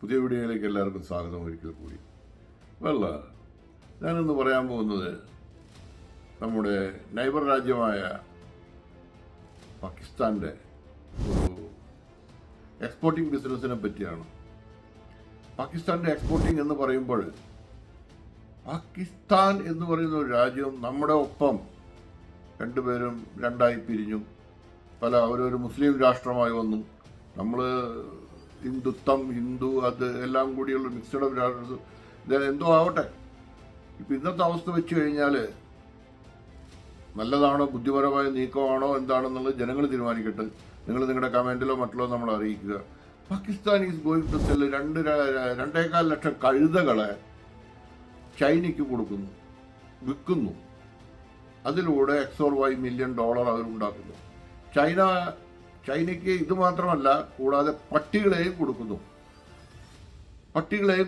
പുതിയ വീഡിയോയിലേക്ക് എല്ലാവർക്കും സ്വാഗതം ഒരിക്കൽ കൂടി. ഞാനിന്ന് പറയാൻ പോകുന്നത് നമ്മുടെ നൈബർ രാജ്യമായ പാകിസ്ഥാൻ്റെ ഒരു എക്സ്പോർട്ടിംഗ് ബിസിനസ്സിനെ പറ്റിയാണ്. പാകിസ്ഥാൻ്റെ എക്സ്പോർട്ടിംഗ് എന്ന് പറയുമ്പോൾ പാകിസ്ഥാൻ എന്ന് പറയുന്ന ഒരു രാജ്യം നമ്മുടെ ഒപ്പം രണ്ടുപേരും രണ്ടായി പിരിഞ്ഞു. അവരൊരു മുസ്ലിം രാഷ്ട്രമായി വന്നു. നമ്മൾ ഹിന്ദു അത് എല്ലാം കൂടിയുള്ള മിക്സഡ് ഓഫ് രാഷ്ട്രം എന്തോ ആവട്ടെ. ഇപ്പം ഇന്നത്തെ അവസ്ഥ വെച്ച് കഴിഞ്ഞാൽ നല്ലതാണോ ബുദ്ധിപരമായ നീക്കമാണോ എന്താണെന്നുള്ളത് ജനങ്ങൾ തീരുമാനിക്കട്ടെ. നിങ്ങൾ നിങ്ങളുടെ കമൻറ്റിലോ മറ്റുള്ളോ നമ്മളെ അറിയിക്കുക. Pakistan is going to sell 2.25 lakh കഴുതകളെ ചൈനയ്ക്ക് വിൽക്കുന്നു. അതിലൂടെ $X മില്യൺ അവരുണ്ടാക്കുന്നു. ചൈനയ്ക്ക് ഇത് മാത്രമല്ല, കൂടാതെ പട്ടികളെയും കൊടുക്കുന്നു.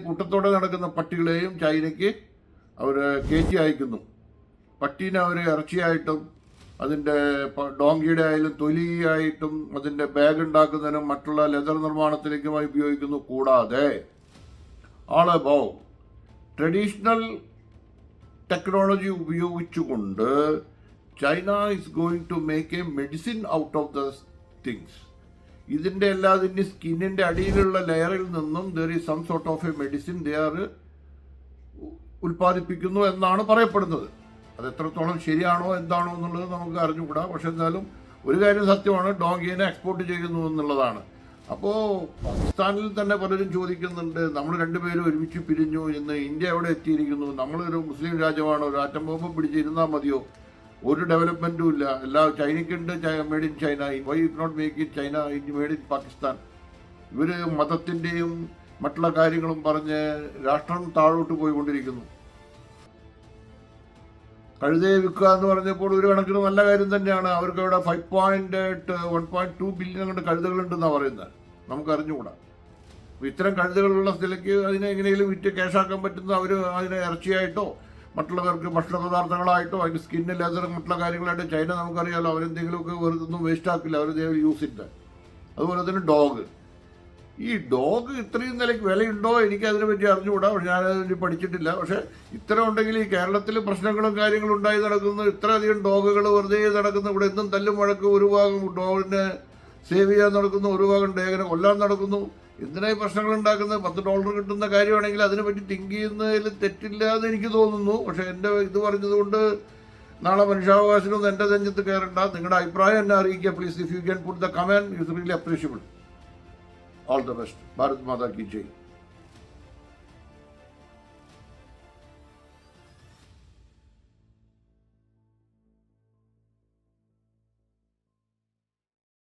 കൂട്ടത്തോടെ നടക്കുന്ന പട്ടികളെയും ചൈനയ്ക്ക് അവർ കയറ്റി അയക്കുന്നു. പട്ടീനെ അവർ ഇറച്ചിയായിട്ടും അതിൻ്റെ ഡോങ്കിയുടെ ആയാലും തൊലിയായിട്ടും അതിൻ്റെ ബാഗ് ഉണ്ടാക്കുന്നതിനും മറ്റുള്ള ലെതർ നിർമ്മാണത്തിലേക്കുമായി ഉപയോഗിക്കുന്നു. കൂടാതെ ട്രഡീഷണൽ ടെക്നോളജി ഉപയോഗിച്ചുകൊണ്ട് China is going to make a medicine out of the things. ഇതിൻ്റെ എല്ലാതിൻ്റെ സ്കിന്നിൻ്റെ അടിയിലുള്ള ലെയറിൽ നിന്നും there is some sort of a medicine they are ഉൽപ്പാദിപ്പിക്കുന്നു എന്നാണ് പറയപ്പെടുന്നത്. അത് എത്രത്തോളം ശരിയാണോ എന്താണോ എന്നുള്ളത് നമുക്ക് അറിഞ്ഞുകൂടാ. പക്ഷെ എന്തായാലും ഒരു കാര്യം സത്യമാണ്, ഡോങ്കിയെ എക്സ്പോർട്ട് ചെയ്യുന്നു എന്നുള്ളതാണ്. അപ്പോൾ പാകിസ്ഥാനിൽ തന്നെ പലരും ചോദിക്കുന്നുണ്ട്, നമ്മൾ രണ്ടുപേരും ഒരുമിച്ച് പിരിഞ്ഞു, ഇന്ന് ഇന്ത്യ എവിടെ എത്തിയിരിക്കുന്നു? നമ്മളൊരു മുസ്ലിം രാജ്യമാണ്, ഒരു ആറ്റം ബോംബ് പിടിച്ചിരുന്നാൽ മതിയോ? ഒരു ഡെവലപ്മെൻറ്റും ഇല്ല. ചൈനയ്ക്കുണ്ട് made in China, why you not make in China made in Pakistan? ഇവർ മതത്തിൻ്റെയും മറ്റുള്ള കാര്യങ്ങളും പറഞ്ഞ് രാഷ്ട്രം താഴോട്ട് പോയിക്കൊണ്ടിരിക്കുന്നു. കഴുതയെ വിൽക്കുക എന്ന് പറഞ്ഞപ്പോൾ ഒരു കണക്കിന് നല്ല കാര്യം തന്നെയാണ്. അവർക്ക് ഇവിടെ 1.2 ബില്യൺ കൊണ്ട് കഴുതകളുണ്ടെന്നാണ് പറയുന്നത്. നമുക്ക് അറിഞ്ഞുകൂടാ. അപ്പോൾ ഇത്തരം കഴുതകളുള്ള സ്ഥലത്ത് അതിനെ എങ്ങനെയെങ്കിലും വിറ്റ് ക്യാഷാക്കാൻ പറ്റുന്ന അവർ അതിനെ ഇറച്ചിയായിട്ടോ മറ്റുള്ളവർക്ക് ഭക്ഷണ പദാർത്ഥങ്ങളായിട്ടോ അതിൻ്റെ സ്കിന്നിൽ ലെതർ മറ്റുള്ള കാര്യങ്ങളായിട്ട് ചൈന നമുക്കറിയാമല്ലോ, അവരെന്തെങ്കിലുമൊക്കെ വെറുതെ ഒന്നും വേസ്റ്റ് ആക്കില്ല, അവർ യൂസ് ഇല്ല. അതുപോലെ തന്നെ ഈ ഡോഗ് ഇത്രയും നിലയ്ക്ക് വിലയുണ്ടോ എനിക്ക് അതിനെ പറ്റി അറിഞ്ഞുകൂടാ. ഞാനതിനെ പഠിച്ചിട്ടില്ല. പക്ഷേ ഇത്തരം ഉണ്ടെങ്കിൽ ഈ കേരളത്തിൽ പ്രശ്നങ്ങളും കാര്യങ്ങളും ഉണ്ടായി നടക്കുന്നു. ഇത്രയധികം ഡോഗുകൾ വെറുതെ നടക്കുന്നു. ഇവിടെ എന്നും തല്ലും വഴക്ക്, ഒരു ഭാഗം ഡോഗിനെ സേവ് ചെയ്യാൻ നടക്കുന്നു, ഒരു ഭാഗം ഡോഗിനെ കൊല്ലാൻ നടക്കുന്നു. എന്തിനായി പ്രശ്നങ്ങൾ ഉണ്ടാക്കുന്നത്? $10 കിട്ടുന്ന കാര്യമാണെങ്കിൽ അതിനെപ്പറ്റി തിങ്ക് ചെയ്യുന്നതിൽ തെറ്റില്ല എന്ന് എനിക്ക് തോന്നുന്നു. പക്ഷേ എൻ്റെ ഇത് പറഞ്ഞതുകൊണ്ട് നാളെ മനുഷ്യാവകാശമൊന്നും എൻ്റെ നെഞ്ചത്ത് കയറണ്ട. നിങ്ങളുടെ അഭിപ്രായം എന്നെ അറിയിക്കുക please. If you can put the comment, it's really appreciable. All the best. Bharat Mata ki jai.